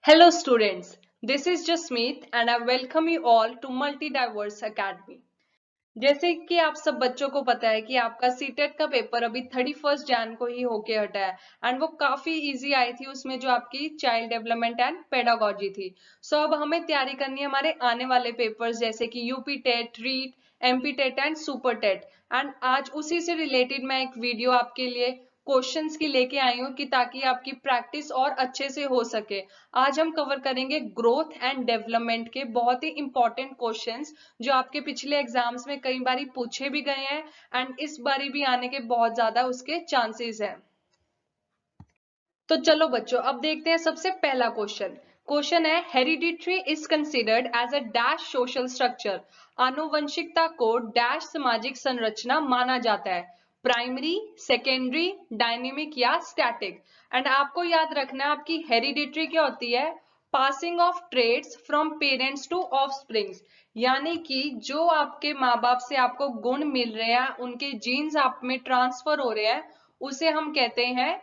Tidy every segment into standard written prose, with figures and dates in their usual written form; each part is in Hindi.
Hello students, this is Jasmeet and I welcome you all to Multidiverse Academy. जैसे कि आप सब बच्चों को पता है कि आपका सीटेट का पेपर अभी 31 जैन को ही होके हटा है एंड वो काफी इजी आई थी। उसमें जो आपकी चाइल्ड डेवलपमेंट एंड पेडागोजी थी। सो अब हमें तैयारी करनी है हमारे आने वाले पेपर्स जैसे कि UP TET, REET, MP TET and super TET. And आज उसी से रिलेटेड मैं एक वीडियो आपके लिए क्वेश्चंस की लेके आई हूँ कि ताकि आपकी प्रैक्टिस और अच्छे से हो सके। आज हम कवर करेंगे ग्रोथ एंड डेवलपमेंट के बहुत ही इंपॉर्टेंट क्वेश्चंस जो आपके पिछले एग्जाम्स में कई बारी पूछे भी गए हैं एंड इस बारी भी आने के बहुत ज्यादा उसके चांसेस हैं। तो चलो बच्चों अब देखते हैं सबसे पहला क्वेश्चन है hereditary is considered as a dash social structure. आनुवंशिकता को डैश सामाजिक संरचना माना जाता है। प्राइमरी, सेकेंडरी, डायनेमिक या स्टैटिक। एंड आपको याद रखना है आपकी हेरिडिटरी क्या होती है? Passing of traits from parents to offsprings, यानी कि जो आपके माँ बाप से आपको गुण मिल रहे हैं, उनके जीन्स आप में ट्रांसफर हो रहे हैं, उसे हम कहते हैं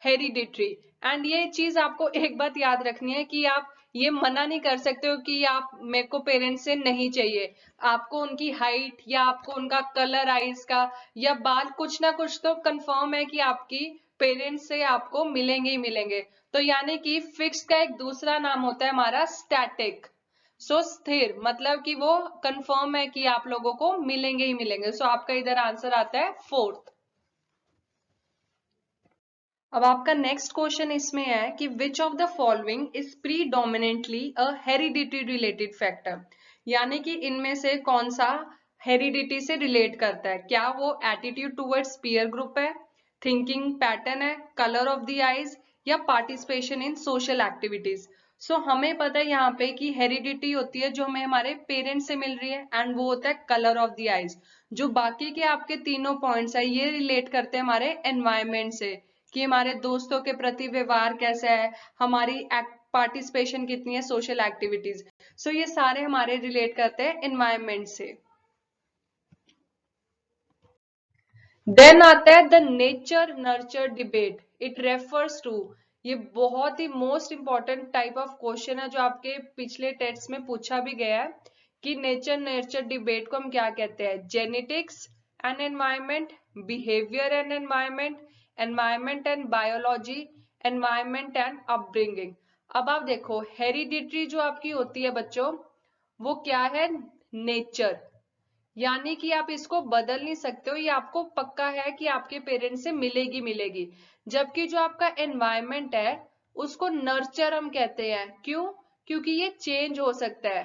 हेरिडिटरी। एंड ये चीज आपको एक बात याद रखनी है कि आप ये मना नहीं कर सकते हो कि आप मेरे को पेरेंट्स से नहीं चाहिए। आपको उनकी हाइट या आपको उनका कलर आईज का या बाल कुछ ना कुछ तो कंफर्म है कि आपकी पेरेंट्स से आपको मिलेंगे ही मिलेंगे। तो यानी कि फिक्स का एक दूसरा नाम होता है हमारा स्टैटिक। सो स्थिर मतलब कि वो कंफर्म है कि आप लोगों को मिलेंगे ही मिलेंगे। सो आपका इधर आंसर आता है फोर्थ। अब आपका नेक्स्ट क्वेश्चन इसमें है कि विच of the following is predominantly a heredity related factor, यानी कि इनमें से कौन सा हेरिडिटी से रिलेट करता है? क्या वो एटीट्यूड टुवर्ड्स पीयर ग्रुप है, थिंकिंग पैटर्न है, कलर ऑफ द आईज या पार्टिसिपेशन इन सोशल एक्टिविटीज? सो हमें पता है यहाँ पे कि हेरिडिटी होती है जो हमें हमारे पेरेंट्स से मिल रही है एंड वो होता है कलर ऑफ द आईज। जो बाकी के आपके तीनों पॉइंट्स है ये रिलेट करते हैं हमारे एनवायरमेंट से कि हमारे दोस्तों के प्रति व्यवहार कैसा है, हमारी पार्टिसिपेशन कितनी है सोशल एक्टिविटीज। सो ये सारे हमारे रिलेट करते हैं एनवायरमेंट से। देन आता है the nature nurture debate. It refers to, ये बहुत ही most important type of question है जो आपके पिछले टेस्ट में पूछा भी गया है कि नेचर नर्चर डिबेट को हम क्या कहते हैं? Genetics and environment, behaviour and environment, environment and biology, environment and upbringing. अब आप देखो हेरिडिटरी जो आपकी होती है बच्चों, वो क्या है? नेचर, यानी कि आप इसको बदल नहीं सकते हो, ये आपको पक्का है कि आपके पेरेंट्स से मिलेगी मिलेगी। जबकि जो आपका एनवायरमेंट है उसको नर्चर हम कहते हैं। क्यों? क्योंकि ये चेंज हो सकता है।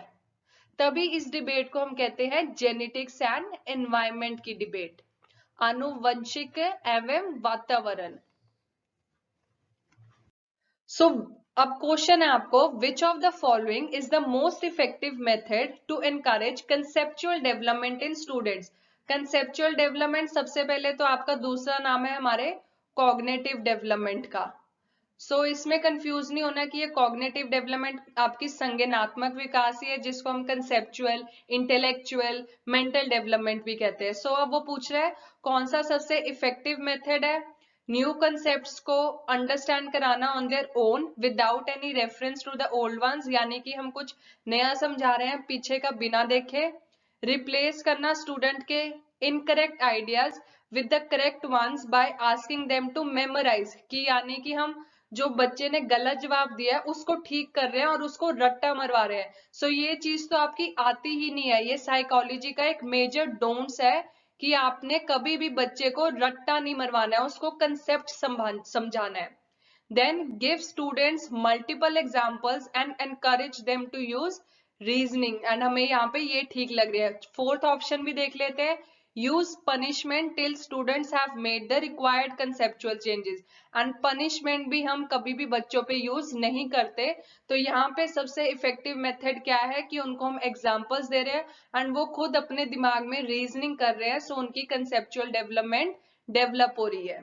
तभी इस डिबेट को हम कहते हैं जेनेटिक्स एंड एनवायरमेंट की डिबेट, आनुवंशिक एवं वातावरण। सो अब क्वेश्चन है आपको which of the following is the most effective method to encourage conceptual development in students? Conceptual development सबसे पहले तो आपका दूसरा नाम है हमारे कॉग्निटिव डेवलपमेंट का। इसमें कंफ्यूज नहीं होना कि ये कॉग्निटिव डेवलपमेंट आपकी संज्ञानात्मक विकास ही है जिसको हम कंसेप्चुअल, इंटेलेक्चुअल, मेंटल डेवलपमेंट भी कहते हैं। अब वो पूछ रहा है कौन सा सबसे इफेक्टिव मेथड है न्यू कंसेप्ट्स को अंडरस्टैंड कराना on their own without any reference to the old ones, यानी कि हम कुछ नया समझा रहे हैं पीछे का बिना देखे। रिप्लेस करना स्टूडेंट के incorrect ideas with the correct ones by asking them to memorise, कि यानी कि हम जो बच्चे ने गलत जवाब दिया है उसको ठीक कर रहे हैं और उसको रट्टा मरवा रहे हैं। ये चीज तो आपकी आती ही नहीं है। ये साइकोलॉजी का एक मेजर डोंट्स है कि आपने कभी भी बच्चे को रट्टा नहीं मरवाना है, उसको कंसेप्ट समझाना है। Then give students multiple examples and encourage them to use reasoning. And हमें यहाँ पे ये ठीक लग रही है। फोर्थ ऑप्शन भी देख लेते हैं, use punishment till students have made the required conceptual changes. And punishment भी हम कभी भी बच्चों पे यूज नहीं करते। तो यहाँ पे सबसे इफेक्टिव मेथड क्या है कि उनको हम एग्जांपल्स दे रहे हैं एंड वो खुद अपने दिमाग में रीजनिंग कर रहे हैं। उनकी कंसेप्चुअल डेवलपमेंट डेवलप हो रही है।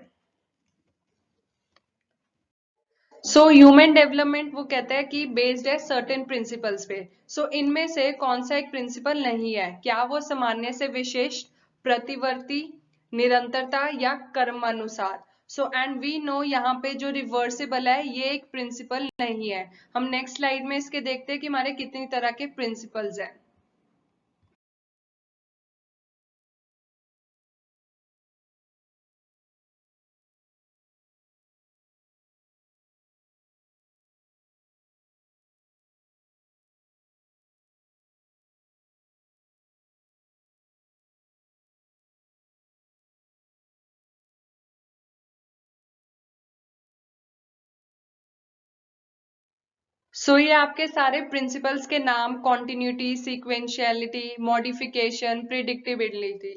ह्यूमन डेवलपमेंट वो कहता है कि बेस्ड है सर्टेन प्रिंसिपल्स पे। इनमें से कौन सा एक प्रिंसिपल नहीं है? क्या वो सामान्य से विशेष, प्रतिवर्ती, निरंतरता या कर्मानुसार? सो एंड वी नो यहाँ पे जो रिवर्सिबल है ये एक प्रिंसिपल नहीं है। हम नेक्स्ट स्लाइड में इसके देखते हैं कि हमारे कितनी तरह के प्रिंसिपल्स हैं। सो ये आपके सारे प्रिंसिपल्स के नाम continuity, sequentiality, modification, predictability.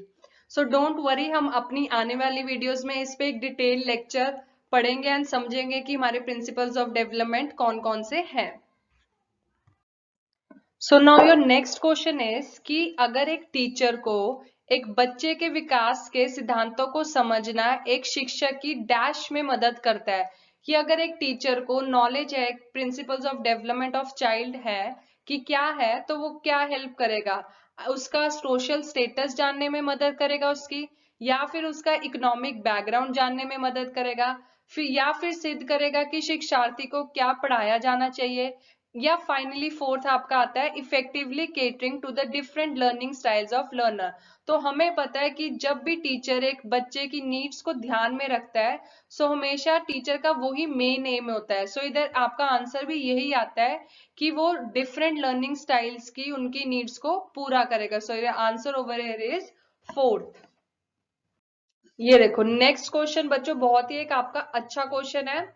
So don't worry, हम अपनी आने वाली वीडियोस में इस पे एक डिटेल लेक्चर पढ़ेंगे एंड समझेंगे कि हमारे प्रिंसिपल्स ऑफ डेवलपमेंट कौन कौन से हैं। So now your next question is कि अगर एक टीचर को एक बच्चे के विकास के सिद्धांतों को समझना एक शिक्षक की डैश में मदद करता है, कि अगर एक टीचर को नॉलेज है principles of development of child है कि क्या है, तो वो क्या हेल्प करेगा, उसका सोशल स्टेटस जानने में मदद करेगा उसकी, या फिर उसका इकोनॉमिक बैकग्राउंड जानने में मदद करेगा, फिर या फिर सिद्ध करेगा कि शिक्षार्थी को क्या पढ़ाया जाना चाहिए, या फाइनली फोर्थ आपका आता है effectively catering to the different learning styles of learner. तो हमें पता है कि जब भी टीचर एक बच्चे की नीड्स को ध्यान में रखता है, सो हमेशा टीचर का वही मेन एम होता है। सो इधर आपका आंसर भी यही आता है कि वो डिफरेंट लर्निंग स्टाइल्स की उनकी नीड्स को पूरा करेगा। So answer over here is fourth. ये देखो नेक्स्ट क्वेश्चन बच्चों, बहुत ही एक आपका अच्छा क्वेश्चन है।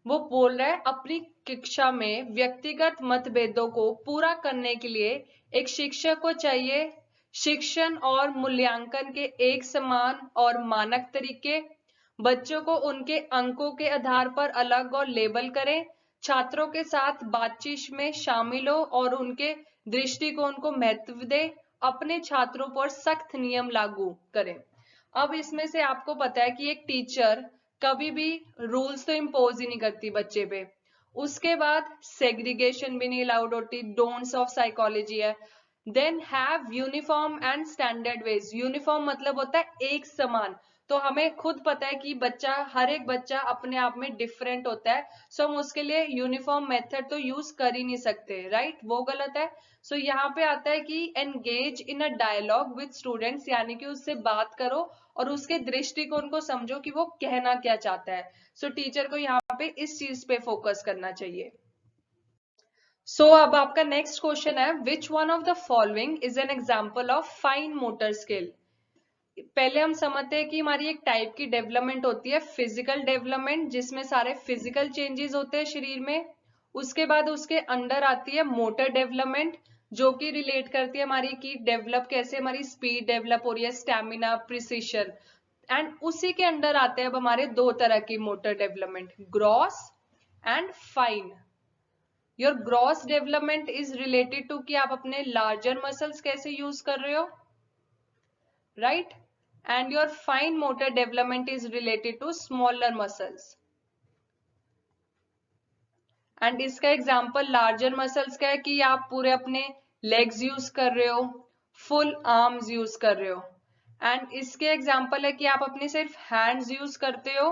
वो बोल रहा है अपनी कक्षा में व्यक्तिगत मतभेदों को पूरा करने के लिए एक शिक्षक को चाहिए शिक्षण और मूल्यांकन के एक समान और मानक तरीके, बच्चों को उनके अंकों के आधार पर अलग और लेबल करें, छात्रों के साथ बातचीत में शामिल हो और उनके दृष्टिकोण को महत्व दे, अपने छात्रों पर सख्त नियम लागू करें। अब इसमें से आपको पता है कि एक टीचर कभी भी रूल्स तो इम्पोज ही नहीं करती बच्चे पे। उसके बाद सेग्रीगेशन भी नहीं अलाउड होती, डोंट्स ऑफ साइकोलॉजी है। Then have uniform and standard ways. Uniform मतलब होता है एक समान। तो हमें खुद पता है कि बच्चा, हर एक बच्चा अपने आप में डिफरेंट होता है, सो हम उसके लिए यूनिफॉर्म मेथड तो यूज कर ही नहीं सकते, राइट? वो गलत है। सो यहाँ पे आता है कि engage in a dialogue with students, यानी कि उससे बात करो और उसके दृष्टिकोण को समझो कि वो कहना क्या चाहता है। सो टीचर को यहाँ पे इस चीज पे फोकस करना चाहिए। सो अब आपका नेक्स्ट क्वेश्चन है विच one of the following is an example of fine motor skill. पहले हम समझते हैं कि हमारी एक टाइप की डेवलपमेंट होती है फिजिकल डेवलपमेंट, जिसमें सारे फिजिकल चेंजेस होते हैं शरीर में। उसके बाद उसके अंडर आती है मोटर डेवलपमेंट, जो कि रिलेट करती है हमारी की डेवलप कैसे हमारी स्पीड डेवलप हो रही है, स्टेमिना, प्रिसिशन। एंड उसी के अंडर आते हैं अब हमारे दो तरह की motor development, gross and fine. Your gross development is related to कि आप अपने लार्जर मसल्स कैसे यूज कर रहे हो, right? And your fine motor development is related to smaller muscles. And इसका एग्जाम्पल लार्जर मसल्स का है कि आप पूरे अपने लेग्स यूज कर रहे हो, फुल आर्म्स यूज कर रहे हो। एंड इसके एग्जाम्पल है कि आप अपने सिर्फ हैंड्स यूज करते हो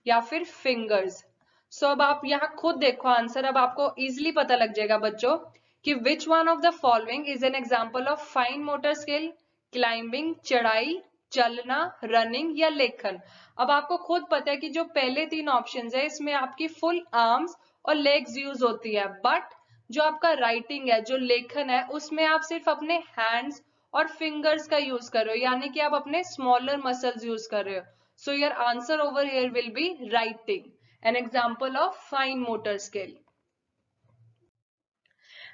या फिर फिंगर्स। सो अब आप यहाँ खुद देखो आंसर, अब आपको इजिली पता लग जाएगा बच्चों कि विच one of the following is an example of fine motor skill, climbing, चढ़ाई, चलना, रनिंग या लेखन। अब आपको खुद पता है कि जो पहले तीन ऑप्शंस है इसमें आपकी फुल आर्म्स और लेग्स यूज होती है, बट जो आपका राइटिंग है, जो लेखन है, उसमें आप सिर्फ अपने हैंड्स और फिंगर्स का यूज कर रहे हो, यानी कि आप अपने स्मॉलर मसल्स यूज कर रहे हो। So your answer over here will be writing, an example of fine motor skill.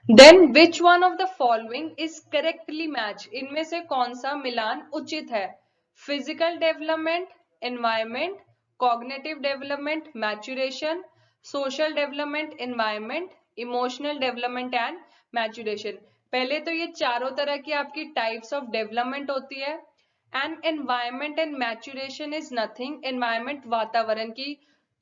Then which one of the following is correctly match, इनमें से कौन सा मिलान उचित है? Physical development, environment, cognitive development, maturation, social development, environment, emotional development and maturation. पहले तो ये चारों तरह की आपकी टाइप्स ऑफ डेवलपमेंट होती है। And environment and maturation is nothing. Environment वातावरण की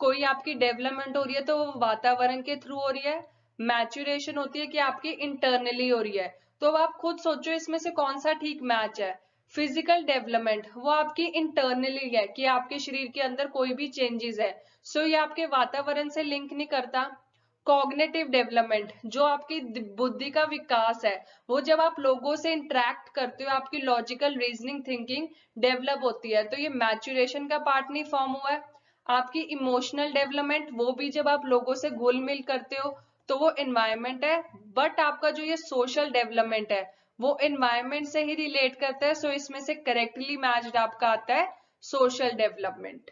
कोई आपकी डेवलपमेंट हो रही है तो वो वातावरण के थ्रू हो रही है। मैच्यूरेशन होती है कि आपकी इंटरनली हो रही है। तो अब आप खुद सोचो इसमें से कौन सा ठीक मैच है। फिजिकल डेवलपमेंट वो आपकी इंटरनली है कि आपके शरीर के अंदर कोई भी चेंजेस है, सो ये आपके वातावरण से लिंक नहीं करता। कॉग्निटिव डेवलपमेंट जो आपकी बुद्धि का विकास है, वो जब आप लोगों से इंटरेक्ट करते हो आपकी लॉजिकल रीजनिंग थिंकिंग डेवलप होती है, तो ये मैच्योरेशन का पार्ट नहीं फॉर्म हुआ है। आपकी इमोशनल डेवलपमेंट वो भी जब आप लोगों से घुल मिल करते हो, तो वो एनवायरमेंट है। बट आपका जो ये सोशल डेवलपमेंट है वो एनवायरमेंट से ही रिलेट करता है, सो इसमें से करेक्टली मैच्ड आपका आता है social development.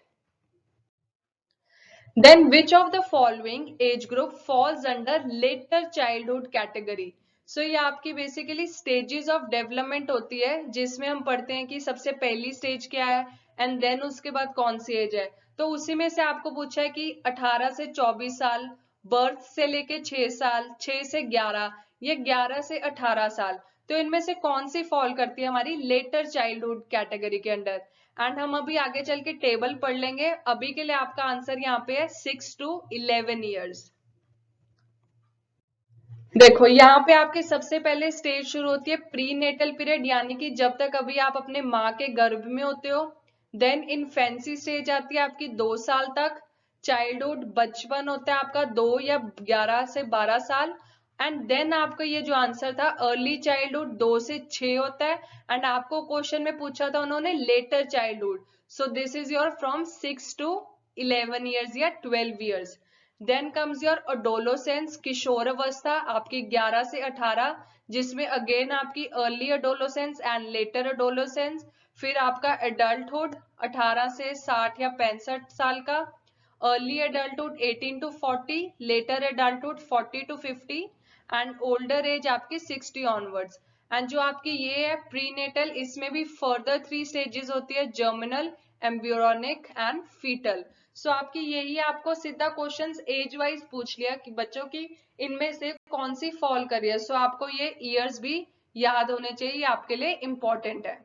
Then which of the following age group falls under later childhood category? So ये आपकी बेसिकली स्टेजेस ऑफ डेवलपमेंट होती है, जिसमें हम पढ़ते हैं कि सबसे पहली स्टेज क्या है एंड देन उसके बाद कौन सी एज है। तो उसी में से आपको पूछा है कि 18 से 24 साल, बर्थ से लेके 6 साल, 6 से 11, ये 11 से 18 साल, तो इनमें से कौन सी फॉल करती है हमारी लेटर चाइल्डहुड कैटेगरी के अंडर। एंड हम अभी आगे चल के टेबल पढ़ लेंगे, अभी के लिए आपका आंसर यहाँ पे है 6 to 11 ईयर्स। देखो यहाँ पे आपके सबसे पहले स्टेज शुरू होती है प्री नेटल पीरियड, यानी कि जब तक अभी आप अपने माँ के गर्भ में होते हो। देन इन्फेंसी स्टेज आती है आपकी 2 साल तक। चाइल्डहुड बचपन होता है आपका 2 या 11 से 12 साल। एंड देन आपका ये जो आंसर था अर्ली चाइल्डहुड 2 से 6 होता है। एंड आपको क्वेश्चन में पूछा था उन्होंने letter childhood, so this is your from 6 to 11 years या 12 ईयर्स। देन कम्स योर अडोलोसेंस, किशोर अवस्था आपकी 11 से 18, जिसमें अगेन आपकी अर्ली अडोलोसेंस एंड लेटर अडोलोसेंस। फिर आपका एडल्टहुड 18 से 60 या 65 साल का। Early adulthood 18 to 40, later adulthood 40 to 50 and older age आपकी 60 ऑनवर्ड्स। एंड जो आपकी ये है प्रीनेटल, इसमें भी फर्दर 3 स्टेजेस होती है, जर्मिनल, एम्ब्रियोनिक एंड फीटल। सो आपकी यही आपको सीधा क्वेश्चंस एज वाइज पूछ लिया कि बच्चों की इनमें से कौन सी फॉल कर रही है। सो आपको ये ईयर्स भी याद होने चाहिए, आपके लिए इंपॉर्टेंट है।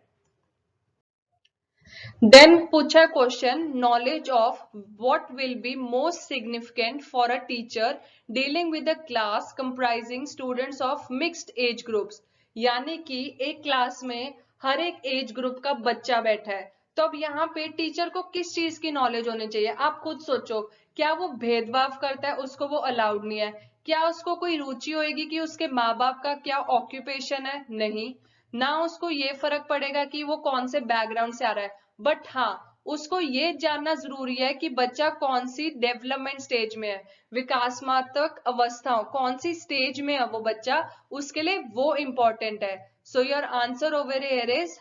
देन पूछा question knowledge of what will be most significant for a teacher dealing with a class comprising students of mixed age groups, यानी कि एक क्लास में हर एक एज ग्रुप का बच्चा बैठा है, तो अब यहाँ पे टीचर को किस चीज की नॉलेज होनी चाहिए। आप खुद सोचो, क्या वो भेदभाव करता है, उसको वो अलाउड नहीं है। क्या उसको कोई रुचि होगी कि उसके माँ बाप का क्या ऑक्यूपेशन है, नहीं। ना उसको ये फर्क पड़ेगा कि वो कौन से बैकग्राउंड से आ रहा है, बट हाँ उसको ये जानना जरूरी है कि बच्चा कौन सी डेवलपमेंट स्टेज में है, विकासात्मक अवस्थाओं कौन सी स्टेज में है वो बच्चा, उसके लिए वो इंपॉर्टेंट है। सो your answer over here is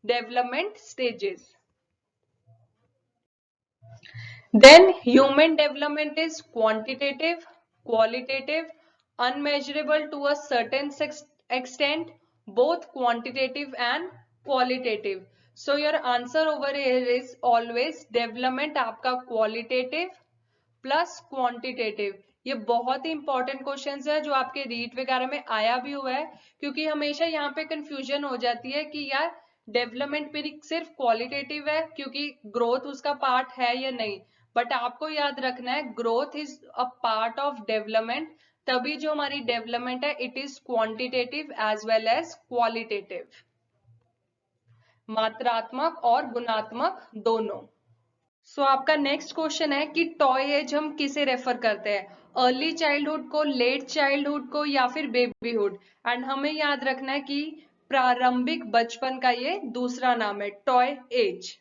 development stages. Then human development is quantitative, qualitative, unmeasurable to a certain extent, both quantitative and qualitative. So your answer over here is always development आपका qualitative प्लस क्वांटिटेटिव। ये बहुत ही इंपॉर्टेंट क्वेश्चंस है जो आपके रीट वगैरह में आया भी हुआ है, क्योंकि हमेशा यहाँ पे कंफ्यूजन हो जाती है कि यार डेवलपमेंट मेरी सिर्फ क्वालिटेटिव है क्योंकि ग्रोथ उसका पार्ट है या नहीं। बट आपको याद रखना है growth is a part of development, तभी जो हमारी डेवलपमेंट है it is quantitative as well as qualitative, मात्रात्मक और गुणात्मक दोनों। सो आपका नेक्स्ट क्वेश्चन है कि टॉय एज हम किसे रेफर करते हैं, अर्ली चाइल्डहुड को, लेट चाइल्डहुड को, या फिर बेबीहुड। एंड हमें याद रखना है कि प्रारंभिक बचपन का ये दूसरा नाम है टॉय एज।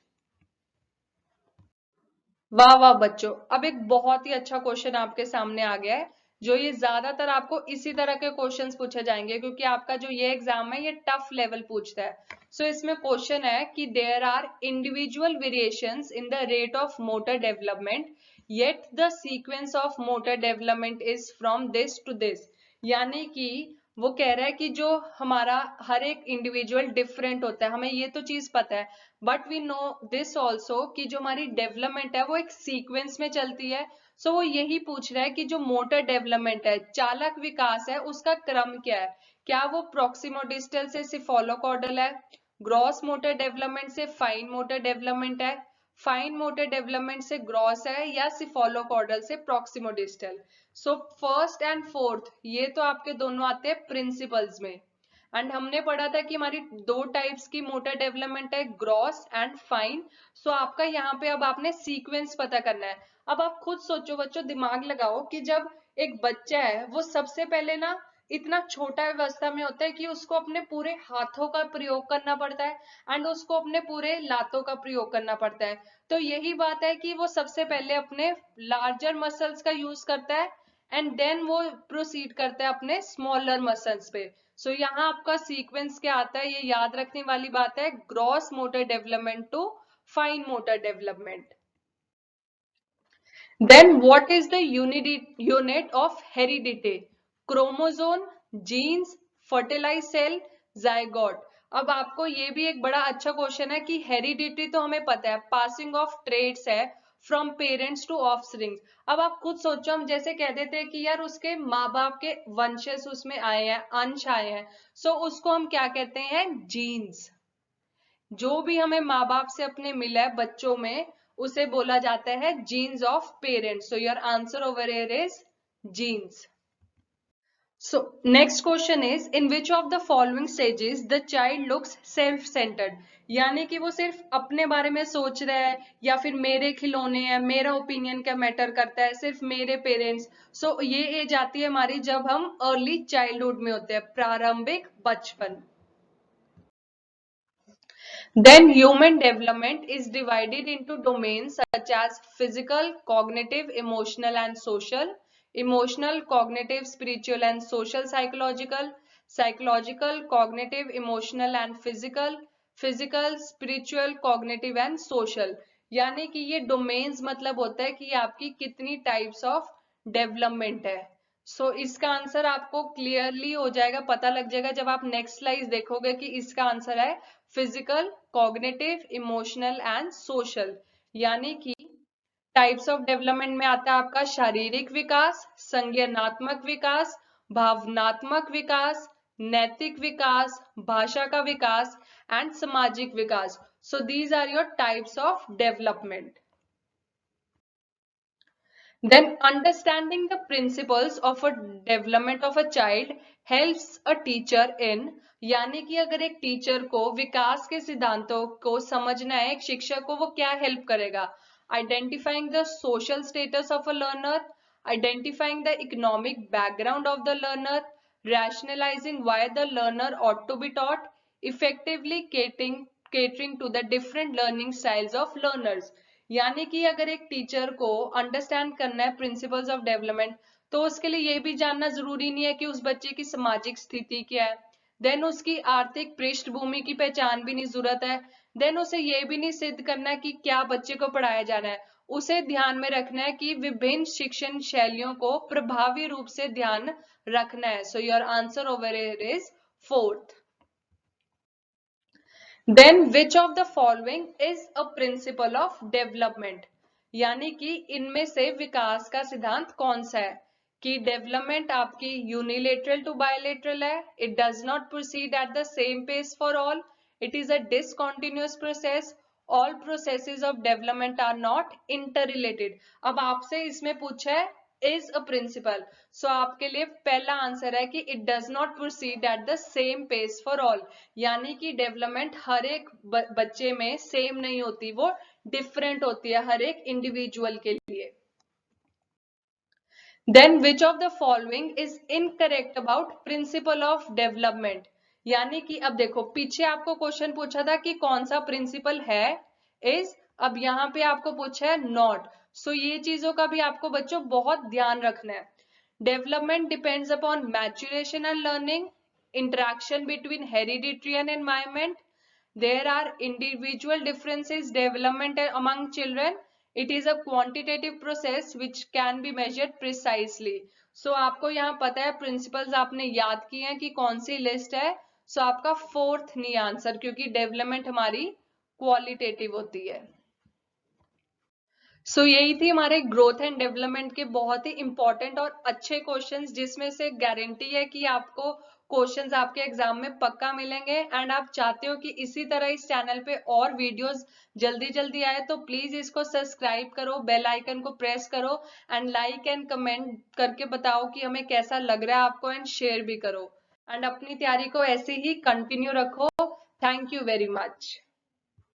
वाह वाह बच्चों, अब एक बहुत ही अच्छा क्वेश्चन आपके सामने आ गया है, जो ये ज्यादातर आपको इसी तरह के क्वेश्चंस पूछे जाएंगे क्योंकि आपका जो ये एग्जाम है ये टफ लेवल पूछता है। सो इसमें क्वेश्चन है कि there are individual variations in the rate of motor development yet the sequence of motor development is from this to this, यानी कि वो कह रहा है कि जो हमारा हर एक इंडिविजुअल डिफरेंट होता है, हमें ये तो चीज पता है, but we know this also कि जो हमारी डेवलपमेंट है वो एक सीक्वेंस में चलती है। सो वो यही पूछ रहा है कि जो मोटर डेवलपमेंट है, चालक विकास है, उसका क्रम क्या है। क्या वो प्रोक्सिमोडिस्टल से सिफोलोकॉर्डल है, ग्रॉस मोटर डेवलपमेंट से फाइन मोटर डेवलपमेंट है, फाइन मोटर डेवलपमेंट से ग्रॉस है, या सिफोलोकॉर्डल से प्रोक्सिमोडिस्टल। सो फर्स्ट एंड फोर्थ ये तो आपके दोनों आते हैं प्रिंसिपल्स में, एंड हमने पढ़ा था कि हमारी दो टाइप्स की मोटर डेवलपमेंट है, ग्रॉस एंड फाइन। सो आपका यहाँ पे अब आपने सीक्वेंस पता करना है। अब आप खुद सोचो बच्चों, दिमाग लगाओ कि जब एक बच्चा है वो सबसे पहले ना इतना छोटा अवस्था में होता है कि उसको अपने पूरे हाथों का प्रयोग करना पड़ता है एंड उसको अपने पूरे लातों का प्रयोग करना पड़ता है। तो यही बात है कि वो सबसे पहले अपने लार्जर मसल्स का यूज करता है एंड देन वो प्रोसीड करता है अपने स्मॉलर मसल्स पे। सो यहाँ आपका सीक्वेंस क्या आता है, ये याद रखने वाली बात है, gross motor development to fine motor development. Then what is the unit of heredity? Chromosome, genes, fertilized cell, zygote. अब आपको ये भी एक बड़ा अच्छा क्वेश्चन है कि हेरिडिटी तो हमें पता है, पासिंग ऑफ ट्रेड्स है फ्रॉम पेरेंट्स टू ऑफस्प्रिंग। अब आप खुद सोचो, हम जैसे कह देते हैं कि यार उसके माँ बाप के वंशज उसमें आए हैं, अंश आए हैं, सो उसको हम क्या कहते हैं, जीन्स। जो भी हमें माँ बाप से अपने मिला है बच्चों में, उसे बोला जाता है genes of parents. So your answer over here is genes. So next question is, in which of the following stages the child looks self-centered? यानी कि वो सिर्फ अपने बारे में सोच रहा है, या फिर मेरे खिलौने हैं, मेरा ओपिनियन क्या मैटर करता है, सिर्फ मेरे पेरेंट्स। सो ये एज आती है हमारी जब हम अर्ली चाइल्डहुड में होते हैं, प्रारंभिक बचपन। Then human development is divided into domains such as physical, cognitive, emotional and social, emotional, cognitive, spiritual and social, psychological, psychological, cognitive, emotional and physical, physical, spiritual, cognitive and social। यानी कि ये domains मतलब होता है कि आपकी कितनी types of development है। सो इसका आंसर आपको क्लियरली हो जाएगा, पता लग जाएगा जब आप नेक्स्ट स्लाइड देखोगे कि इसका आंसर है physical, cognitive, emotional and social. यानी कि टाइप्स ऑफ डेवलपमेंट में आता है आपका शारीरिक विकास, संज्ञानात्मक विकास, भावनात्मक विकास, नैतिक विकास, भाषा का विकास एंड सामाजिक विकास। So these are your types of development. Then understanding the principles of a development of a child helps a teacher in, यानी कि अगर एक टीचर को विकास के सिद्धांतों को समझना है, एक शिक्षक को वो क्या हेल्प करेगा, identifying the social status of a learner, identifying the economic background of the learner, rationalizing why the learner ought to be taught, effectively catering to the different learning styles of learners। यानी कि अगर एक टीचर को अंडरस्टैंड करना है प्रिंसिपल्स ऑफ डेवलपमेंट, तो उसके लिए ये भी जानना जरूरी नहीं है कि उस बच्चे की सामाजिक स्थिति क्या है, देन उसकी आर्थिक पृष्ठभूमि की पहचान भी नहीं जरूरत है, देन उसे ये भी नहीं सिद्ध करना है कि क्या बच्चे को पढ़ाया जाना है। उसे ध्यान में रखना है कि विभिन्न शिक्षण शैलियों को प्रभावी रूप से ध्यान रखना है। सो your answer over here is fourth. Then which of the following is a principle of development? यानी कि इनमें से विकास का सिद्धांत कौन सा है, कि डेवलपमेंट आपकी यूनिलेटरल टू बायलेटरल है, it does not proceed at the same pace for all, it is a discontinuous process, all processes of development are not interrelated. अब आपसे इसमें पूछा है इज अ प्रिंसिपल, सो आपके लिए पहला आंसर है कि it does not proceed at the same pace for all. यानी कि डेवलपमेंट हर एक बच्चे में सेम नहीं होती, वो डिफरेंट होती है हर एक इंडिविजुअल के लिए। Then which of the following is incorrect about principle of development? यानी कि अब देखो, पीछे आपको क्वेश्चन पूछा था कि कौन सा प्रिंसिपल है, इज, अब यहाँ पे आपको पूछा है नॉट। सो ये चीजों का भी आपको बच्चों बहुत ध्यान रखना है। Development depends upon maturation and learning, interaction between hereditary and environment, there are individual differences development among children, it is a quantitative process which can be measured precisely। so आपको यहाँ पता है प्रिंसिपल्स आपने याद किए हैं कि कौन सी लिस्ट है, so आपका फोर्थ नहीं आंसर, क्योंकि डेवलपमेंट हमारी क्वालिटेटिव होती है। यही थी हमारे ग्रोथ एंड डेवलपमेंट के बहुत ही इंपॉर्टेंट और अच्छे क्वेश्चंस, जिसमें से गारंटी है कि आपको क्वेश्चंस आपके एग्जाम में पक्का मिलेंगे। एंड आप चाहते हो कि इसी तरह इस चैनल पे और वीडियोस जल्दी जल्दी आए, तो प्लीज इसको सब्सक्राइब करो, बेल आइकन को प्रेस करो एंड लाइक एंड कमेंट करके बताओ कि हमें कैसा लग रहा है आपको, एंड शेयर भी करो। एंड अपनी तैयारी को ऐसे ही कंटिन्यू रखो। Thank you very much.